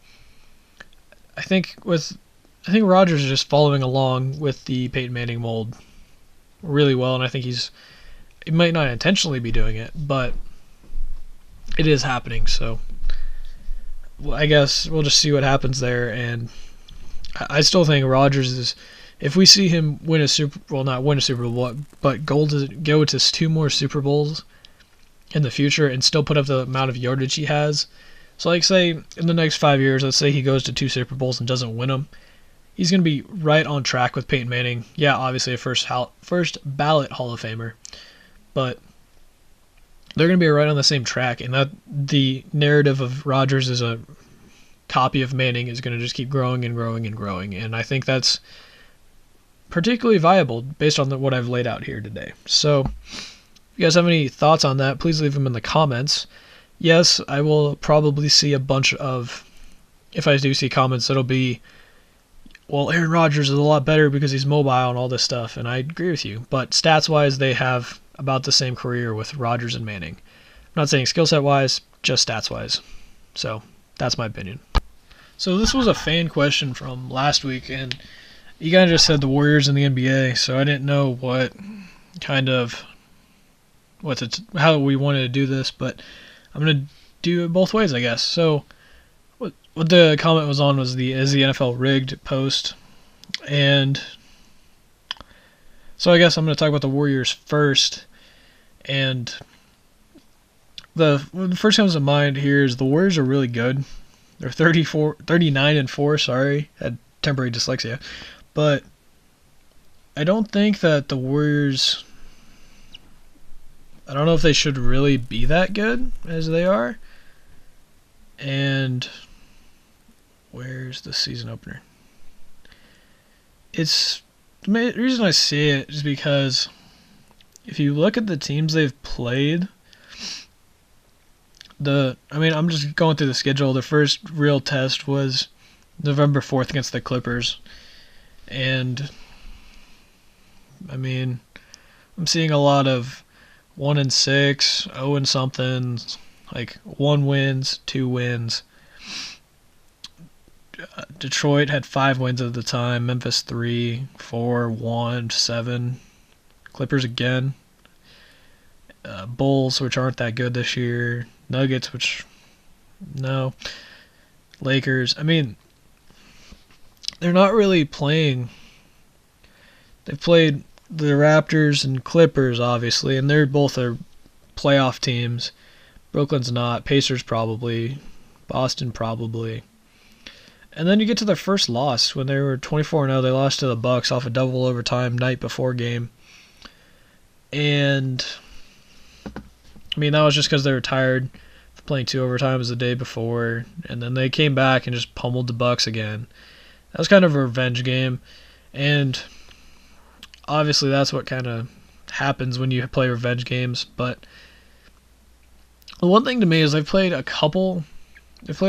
I think Rodgers is just following along with the Peyton Manning mold really well, and I think he might not intentionally be doing it, but it is happening. So I guess we'll just see what happens there, and I still think Rodgers is. If we see him not win a Super Bowl, but go to 2 more Super Bowls in the future and still put up the amount of yardage he has. So, like, say, in the next 5 years, let's say he goes to 2 Super Bowls and doesn't win them, he's going to be right on track with Peyton Manning. Yeah, obviously a first ballot Hall of Famer, but they're going to be right on the same track, and that the narrative of Rodgers as a copy of Manning is going to just keep growing and growing and growing, and I think that's particularly viable based on what I've laid out here today. So, if you guys have any thoughts on that, please leave them in the comments. Yes, I will probably see a bunch of, if I do see comments, it'll be, well, Aaron Rodgers is a lot better because he's mobile and all this stuff, and I agree with you. But stats-wise, they have about the same career with Rodgers and Manning. I'm not saying skill set-wise, just stats-wise. So, that's my opinion. So this was a fan question from last week, and you kind of just said the Warriors in the NBA, so I didn't know how we wanted to do this, but I'm going to do it both ways, I guess. So what the comment was on was is the NFL rigged post, and so I guess I'm going to talk about the Warriors first, and the first comes to mind here is the Warriors are really good. They're 39-4, had temporary dyslexia. But I don't think that the Warriors, I don't know if they should really be that good as they are. And where's the season opener? The reason I say it is because if you look at the teams they've played, I'm just going through the schedule. The first real test was November 4th against the Clippers. And, I'm seeing a lot of 1-6, 0-something, like 1 wins, 2 wins. Detroit had 5 wins at the time. Memphis 3, 4, 1, 7. Clippers again. Bulls, which aren't that good this year. Nuggets, which, no. Lakers. They're not really playing. They've played the Raptors and Clippers, obviously, and they're both playoff teams. Brooklyn's not. Pacers probably. Boston probably. And then you get to their first loss when they were 24-0. They lost to the Bucks off a double overtime night before game. And, that was just because they were tired of playing 2 overtimes the day before. And then they came back and just pummeled the Bucks again. That was kind of a revenge game, and obviously that's what kind of happens when you play revenge games. But the one thing to me is they've played a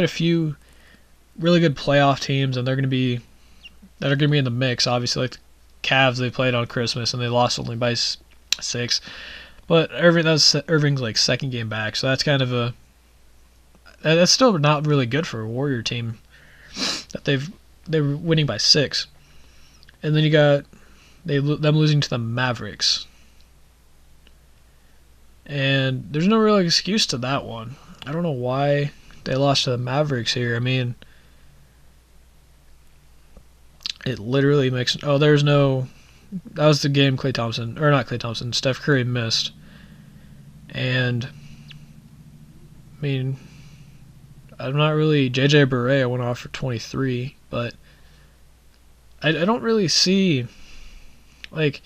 few really good playoff teams, and that are going to be in the mix. Obviously, like the Cavs, they played on Christmas and they lost only by 6. But Irving's like second game back, so that's that's still not really good for a Warrior team that they were winning by 6. And then you got them losing to the Mavericks. And there's no real excuse to that one. I don't know why they lost to the Mavericks here. It literally makes. Oh, there's no. That was the game Klay Thompson, or not Klay Thompson, Steph Curry missed. And, I mean, I'm not really. JJ Barea went off for 23, but I don't really see. Like,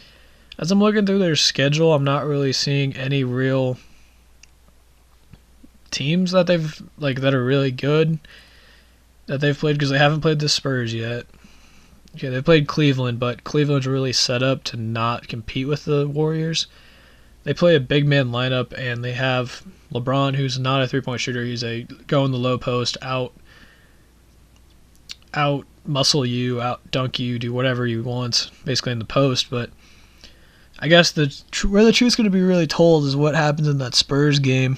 as I'm looking through their schedule, I'm not really seeing any real teams that they've, like, that are really good that they've played, because they haven't played the Spurs yet. Okay, they played Cleveland, but Cleveland's really set up to not compete with the Warriors. They play a big man lineup, and they have LeBron, who's not a three-point shooter. He's a go in the low post, out muscle you, out dunk you, do whatever you want, basically in the post. But I guess where the truth's going to be really told is what happens in that Spurs game.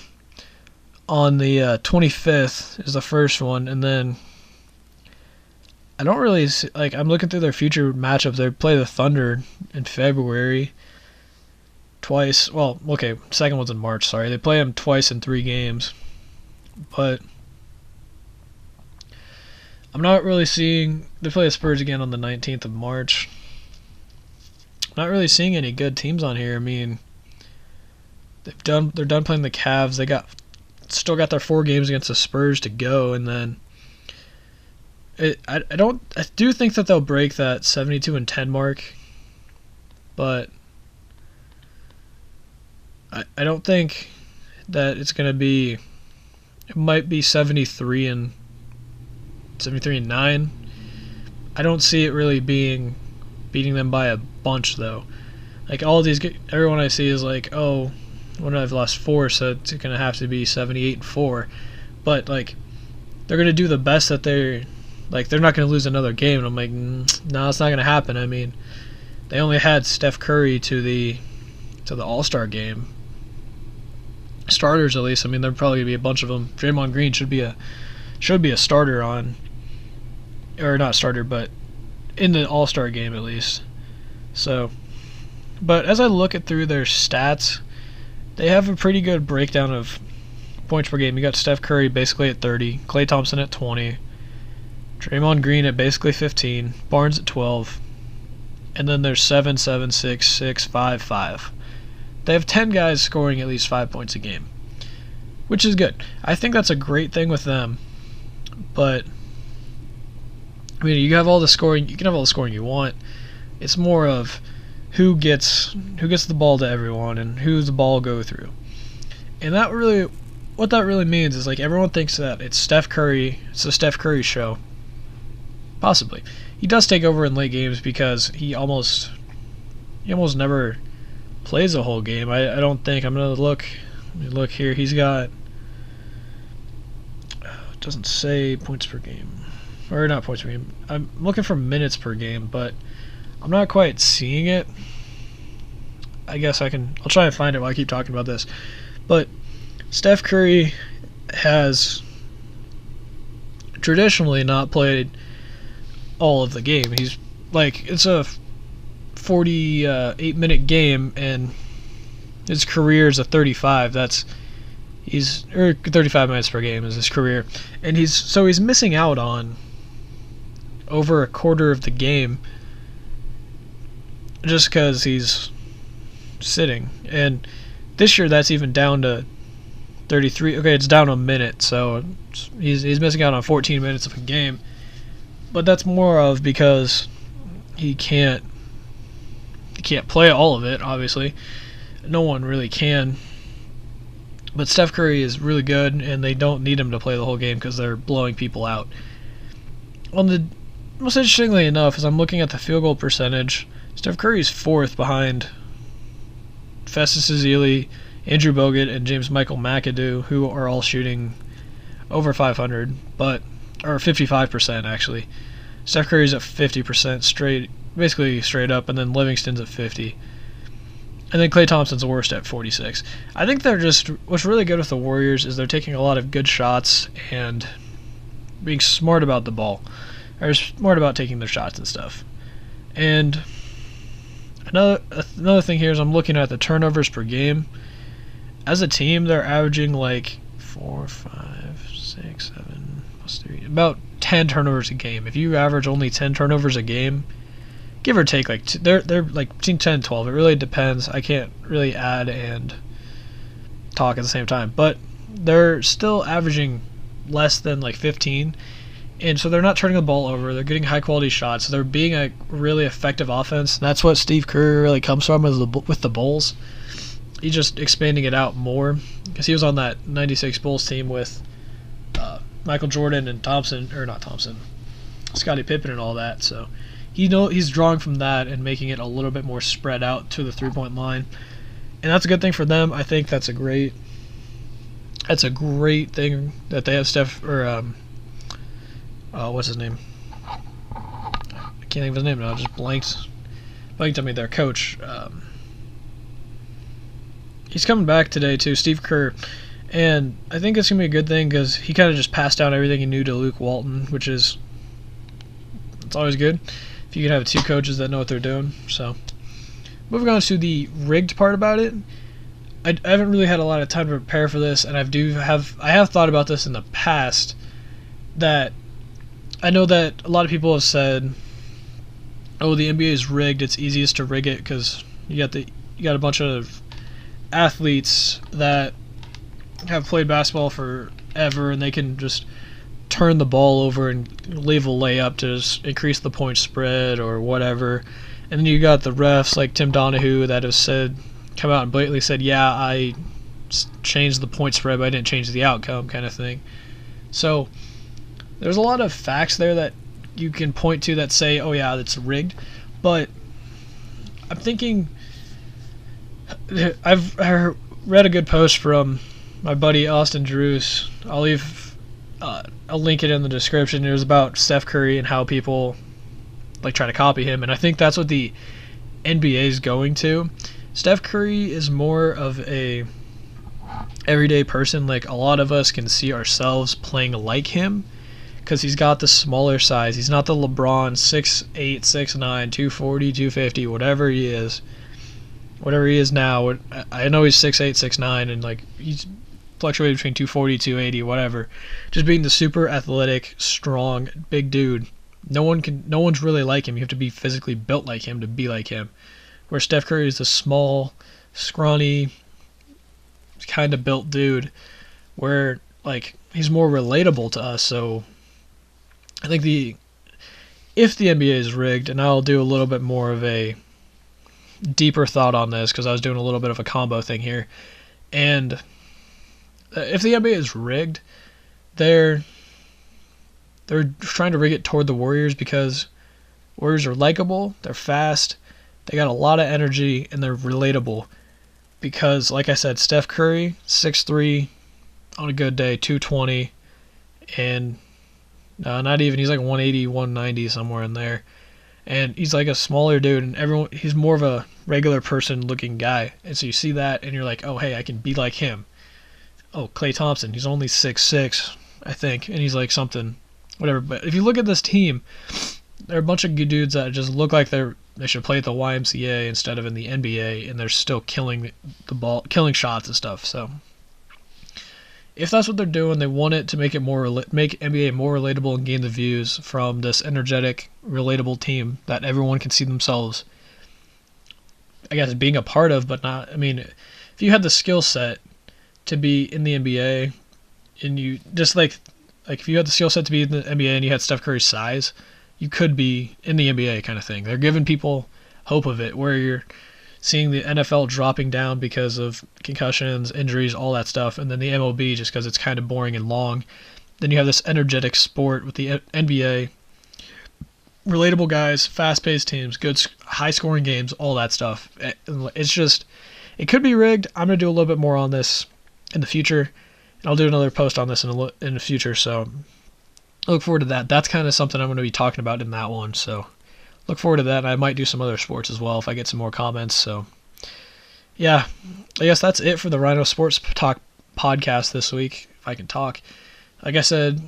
On the 25th is the first one, and then I don't really see, like, I'm looking through their future matchups. They play the Thunder in February twice. Well, okay, second one's in March, sorry. They play them twice in 3 games. But I'm not really seeing. They play the Spurs again on the 19th of March. I'm not really seeing any good teams on here. I mean, they're done playing the Cavs. They still got their 4 games against the Spurs to go, and then I do think that they'll break that 72-10 mark, but I don't think that it's going to be. It might be 73-9. I don't see it really beating them by a bunch, though. Like, everyone I see is like, oh, when I've lost 4, so it's going to have to be 78-4. But, like, they're going to do the best that they're not going to lose another game. And I'm like, no, it's not going to happen. I mean, they only had Steph Curry to the All-Star game. Starters, at least. I mean, there'll probably be a bunch of them. Draymond Green should be a starter on, or not starter, but in the All-Star game at least. So, but as I look through their stats, they have a pretty good breakdown of points per game. You got Steph Curry basically at 30, Klay Thompson at 20, Draymond Green at basically 15, Barnes at 12, and then there's 7, 7, 6, 6, 5, 5. They have 10 guys scoring at least 5 points a game, which is good. I think that's a great thing with them. But I mean, you can have all the scoring you want. It's more of who gets the ball to everyone and who the ball go through. And what that really means is, like, everyone thinks that it's Steph Curry. It's the Steph Curry show. Possibly. He does take over in late games because he almost never plays a whole game. I don't think. I'm going to look. Let me look here. He's got, it doesn't say points per game. Or not points per game. I'm looking for minutes per game, but I'm not quite seeing it. I guess I'll try and find it while I keep talking about this. But Steph Curry has traditionally not played all of the game. He's like, it's a 48-minute game, and his career is a 35. He's 35 minutes per game is his career, and he's missing out on over a quarter of the game just because he's sitting. And this year that's even down to 33. Okay, it's down a minute, so he's missing out on 14 minutes of a game. But that's more of because he can't play all of it, obviously. No one really can. But Steph Curry is really good, and they don't need him to play the whole game because they're blowing people out. Most interestingly enough, as I'm looking at the field goal percentage, Steph Curry's 4th behind Festus Ezeli, Andrew Bogut, and James Michael McAdoo, who are all shooting over 500, or 55% actually. Steph Curry's at 50% basically straight up, and then Livingston's at 50. And then Klay Thompson's the worst at 46. I think what's really good with the Warriors is they're taking a lot of good shots and being smart about the ball. They're smart about taking their shots and stuff. And another thing here is I'm looking at the turnovers per game. As a team, they're averaging like 4, 5, 6, 7, about 10 turnovers a game. If you average only 10 turnovers a game, give or take, like they're like between 10 and 12. It really depends. I can't really add and talk at the same time, but they're still averaging less than like 15, and so they're not turning the ball over. They're getting high quality shots. So they're being a really effective offense. And that's what Steve Kerr really comes from with the Bulls. He's just expanding it out more because he was on that '96 Bulls team with Michael Jordan and Scottie Pippen and all that. So he's drawing from that and making it a little bit more spread out to the 3-point line, and that's a good thing for them. I think that's a great thing that they have Steph or what's his name? I can't think of his name now. I just blanked on me. Their coach. He's coming back today too, Steve Kerr, and I think it's gonna be a good thing because he kind of just passed down everything he knew to Luke Walton, which is it's always good if you can have two coaches that know what they're doing. So, moving on to the rigged part about it, I haven't really had a lot of time to prepare for this, and I have thought about this in the past. That I know that a lot of people have said, "Oh, the NBA is rigged. It's easiest to rig it because you got a bunch of athletes that have played basketball forever, and they can just turn the ball over and leave a layup to just increase the point spread or whatever." And then you got the refs like Tim Donahue that have come out and blatantly said, "Yeah, I changed the point spread, but I didn't change the outcome," kind of thing. So there's a lot of facts there that you can point to that say, "Oh yeah, that's rigged," but I'm thinking. I've read a good post from my buddy Austin Drews. I'll link it in the description. It was about Steph Curry and how people like try to copy him, and I think that's what the NBA is going to. Steph Curry is more of a everyday person. Like a lot of us can see ourselves playing like him because he's got the smaller size. He's not the LeBron 6'8", 6'9", 240, 250, whatever he is. Whatever he is now, I know he's 6'8", 6'9", and like he's fluctuated between 240, 280, whatever. Just being the super athletic, strong, big dude. No one's really like him. You have to be physically built like him to be like him. Where Steph Curry is the small, scrawny, kind of built dude, where like he's more relatable to us. So I think if the NBA is rigged, and I'll do a little bit more of a deeper thought on this because I was doing a little bit of a combo thing here, and if the NBA is rigged, they're trying to rig it toward the Warriors because Warriors are likable, they're fast, they got a lot of energy, and they're relatable because, like I said, Steph Curry 6'3", on a good day 220, and not even, he's like 180, 190, somewhere in there. And he's like a smaller dude, and he's more of a regular person looking guy. And so you see that, and you're like, oh, hey, I can be like him. Oh, Klay Thompson, he's only 6'6", I think, and he's like something, whatever. But if you look at this team, they're a bunch of good dudes that just look like they should play at the YMCA instead of in the NBA, and they're still killing the ball, killing shots and stuff. So if that's what they're doing, they want it to make NBA more relatable and gain the views from this energetic, relatable team that everyone can see themselves, I guess, being a part of, but not. I mean, if you had the skill set to be in the NBA, and you just like if you had the skill set to be in the NBA and you had Steph Curry's size, you could be in the NBA kind of thing. They're giving people hope of it, where you're seeing the NFL dropping down because of concussions, injuries, all that stuff, and then the MLB just because it's kind of boring and long. Then you have this energetic sport with the NBA, relatable guys, fast-paced teams, good high-scoring games, all that stuff. It's just, it could be rigged. I'm going to do a little bit more on this in the future, and I'll do another post on this in the future, so I look forward to that. That's kind of something I'm going to be talking about in that one, so look forward to that, and I might do some other sports as well if I get some more comments. So, yeah, I guess that's it for the Ryno Sports Talk podcast this week, if I can talk. Like I said,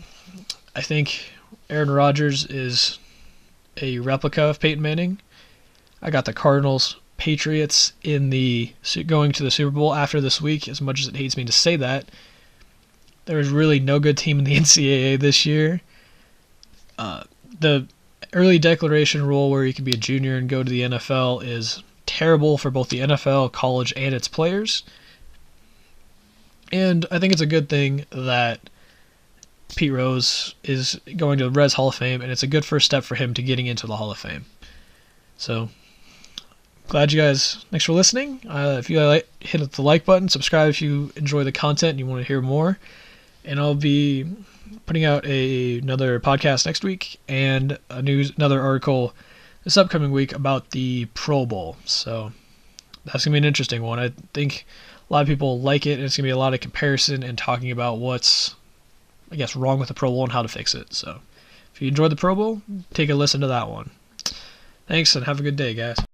I think Aaron Rodgers is a replica of Peyton Manning. I got the Cardinals Patriots going to the Super Bowl after this week, as much as it hates me to say that. there was really no good team in the NCAA this year. The early declaration rule where you can be a junior and go to the NFL is terrible for both the NFL, college, and its players. And I think it's a good thing that Pete Rose is going to the Reds Hall of Fame, and it's a good first step for him to getting into the Hall of Fame. So, glad you guys, thanks for listening. If you hit the like button, subscribe if you enjoy the content and you want to hear more. And I'll be putting out another podcast next week and another article this upcoming week about the Pro Bowl. So that's going to be an interesting one. I think a lot of people like it, and it's going to be a lot of comparison and talking about what's, I guess, wrong with the Pro Bowl and how to fix it. So if you enjoyed the Pro Bowl, take a listen to that one. Thanks, and have a good day, guys.